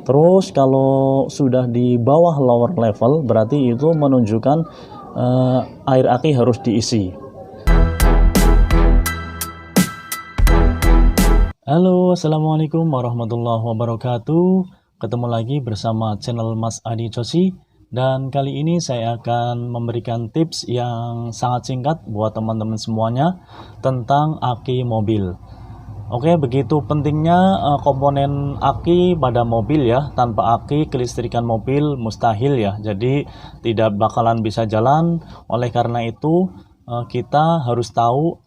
Terus kalau sudah di bawah lower level berarti itu menunjukkan air aki harus diisi. Halo, assalamualaikum warahmatullahi wabarakatuh. Ketemu lagi bersama channel Mas Adi Cosi. Dan kali ini saya akan memberikan tips yang sangat singkat buat teman-teman semuanya tentang aki mobil. Oke, begitu pentingnya komponen aki pada mobil ya. Tanpa aki kelistrikan mobil mustahil ya. Jadi tidak bakalan bisa jalan. Oleh karena itu kita harus tahu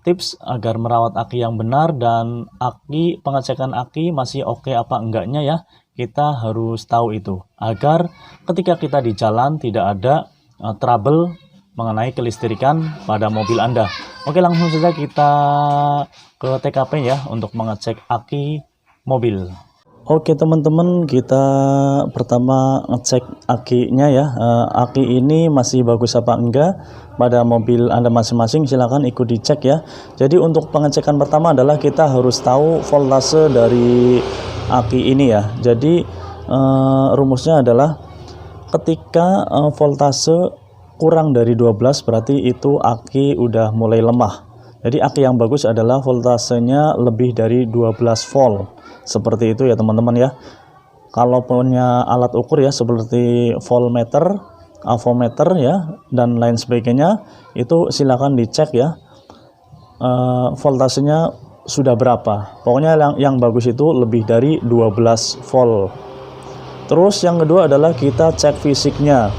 tips agar merawat aki yang benar, dan pengecekan aki masih oke apa enggaknya ya. Kita harus tahu itu agar ketika kita di jalan tidak ada trouble mengenai kelistrikan pada mobil Anda. Oke, langsung saja kita ke TKP ya untuk mengecek aki mobil. Oke teman-teman, kita pertama ngecek akinya ya. Aki ini masih bagus apa enggak pada mobil Anda masing-masing, silahkan ikut dicek ya. Jadi untuk pengecekan pertama adalah kita harus tahu voltase dari aki ini ya. Jadi rumusnya adalah ketika voltase kurang dari 12 berarti itu aki udah mulai lemah. Jadi aki yang bagus adalah voltasenya lebih dari 12 volt. Seperti itu ya teman-teman ya. Kalau punya alat ukur ya seperti voltmeter, avometer ya dan lain sebagainya, itu silakan dicek ya voltasenya sudah berapa. Pokoknya yang bagus itu lebih dari 12 volt. Terus yang kedua adalah kita cek fisiknya.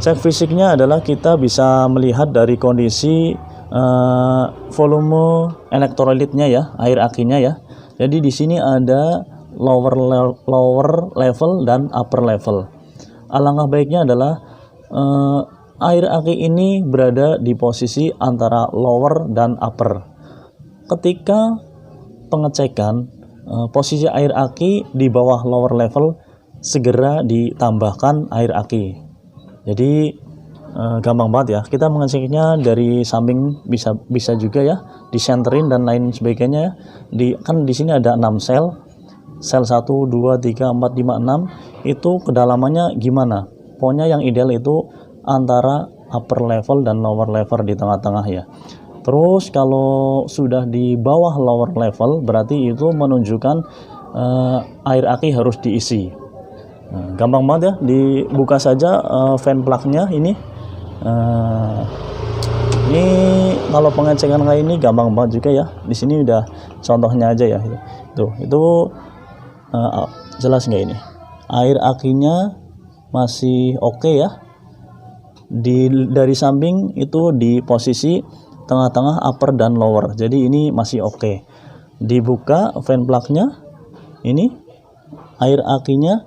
Cek fisiknya adalah kita bisa melihat dari kondisi volume elektrolitnya ya, air akinya ya. Jadi di sini ada lower level dan upper level. Alangkah baiknya adalah air aki ini berada di posisi antara lower dan upper. Ketika pengecekan posisi air aki di bawah lower level, segera ditambahkan air aki. Jadi gampang banget ya. Kita mengeceknya dari samping bisa juga ya, disenterin dan lain sebagainya. Kan di sini ada 6 sel. Sel 1 2 3 4 5 6 itu kedalamannya gimana? Pokoknya yang ideal itu antara upper level dan lower level di tengah-tengah ya. Terus kalau sudah di bawah lower level berarti itu menunjukkan air aki harus diisi. Nah, gampang banget ya, dibuka saja fan plug-nya ini. Ini kalau pengecekan kayak ini gampang banget juga ya. Di sini udah contohnya aja ya. Itu jelas nggak ini? Air akinya masih oke ya. Dari samping itu di posisi tengah-tengah upper dan lower. Jadi ini masih oke. Dibuka fan plug-nya, ini air akinya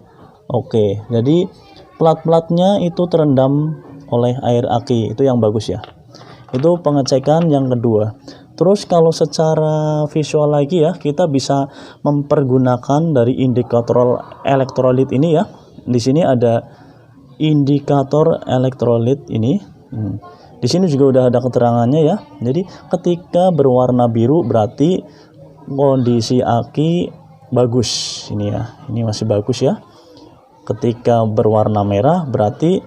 oke. Jadi plat-platnya itu terendam oleh air aki, itu yang bagus ya. Itu pengecekan yang kedua. Terus kalau secara visual lagi ya, kita bisa mempergunakan dari indikator elektrolit ini ya. Di sini ada indikator elektrolit ini. Di sini juga udah ada keterangannya ya. Jadi ketika berwarna biru berarti kondisi aki bagus ini ya. Ini masih bagus ya. Ketika berwarna merah berarti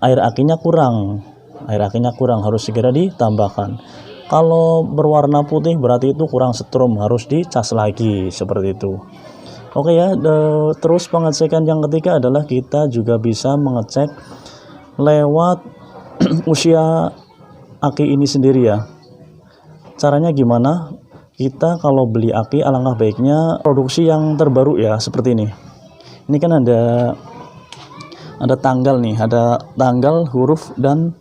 air akinya kurang. Air akinya kurang, harus segera ditambahkan. Kalau berwarna putih berarti itu kurang setrum, harus dicas lagi seperti itu. Oke ya, terus pengecekan yang ketiga adalah kita juga bisa mengecek lewat usia aki ini sendiri ya. Caranya gimana? Kita kalau beli aki alangkah baiknya produksi yang terbaru ya, seperti ini. Ini kan ada tanggal nih, ada tanggal, huruf dan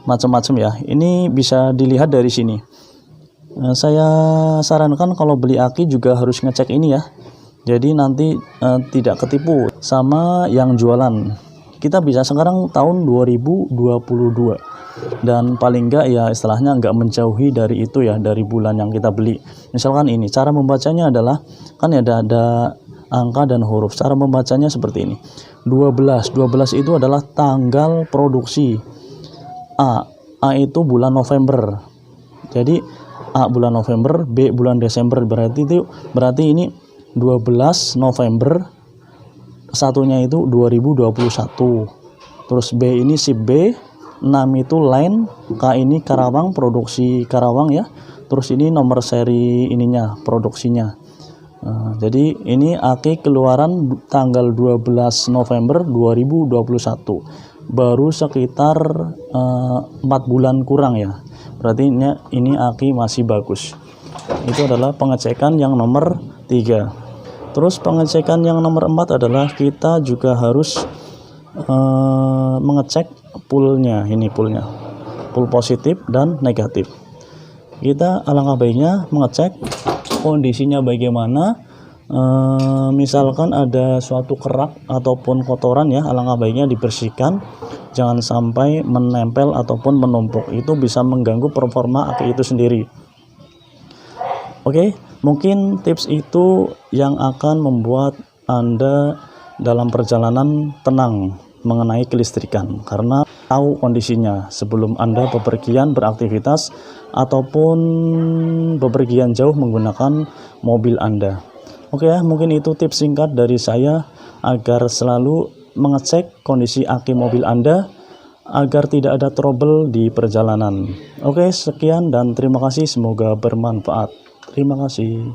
macam-macam ya. Ini bisa dilihat dari sini. Saya sarankan kalau beli aki juga harus ngecek ini ya. Jadi nanti tidak ketipu sama yang jualan. Kita bisa sekarang tahun 2022 dan paling enggak ya istilahnya enggak menjauhi dari itu ya, dari bulan yang kita beli. Misalkan ini cara membacanya adalah kan ada angka dan huruf. Cara membacanya seperti ini. 12 itu adalah tanggal produksi. A itu bulan November. Jadi A bulan November, B bulan Desember, berarti ini 12 November, satunya itu 2021. Terus B ini sip B, 6 itu line, K ini Karawang, produksi Karawang ya. Terus ini nomor seri ininya, produksinya. Jadi ini aki keluaran tanggal 12 November 2021. Baru sekitar 4 bulan kurang ya. Berarti ini aki masih bagus. Itu adalah pengecekan yang nomor 3. Terus pengecekan yang nomor 4 adalah kita juga harus mengecek poolnya. Ini poolnya, pool positif dan negatif. Kita alangkah baiknya mengecek kondisinya bagaimana. Misalkan ada suatu kerak ataupun kotoran ya, alangkah baiknya dibersihkan, jangan sampai menempel ataupun menumpuk. Itu bisa mengganggu performa aki itu sendiri. Oke, mungkin tips itu yang akan membuat Anda dalam perjalanan tenang mengenai kelistrikan, karena tahu kondisinya sebelum Anda bepergian beraktivitas ataupun bepergian jauh menggunakan mobil Anda. Oke ya, mungkin itu tips singkat dari saya agar selalu mengecek kondisi aki mobil Anda agar tidak ada trouble di perjalanan. Oke, sekian dan terima kasih, semoga bermanfaat. Terima kasih.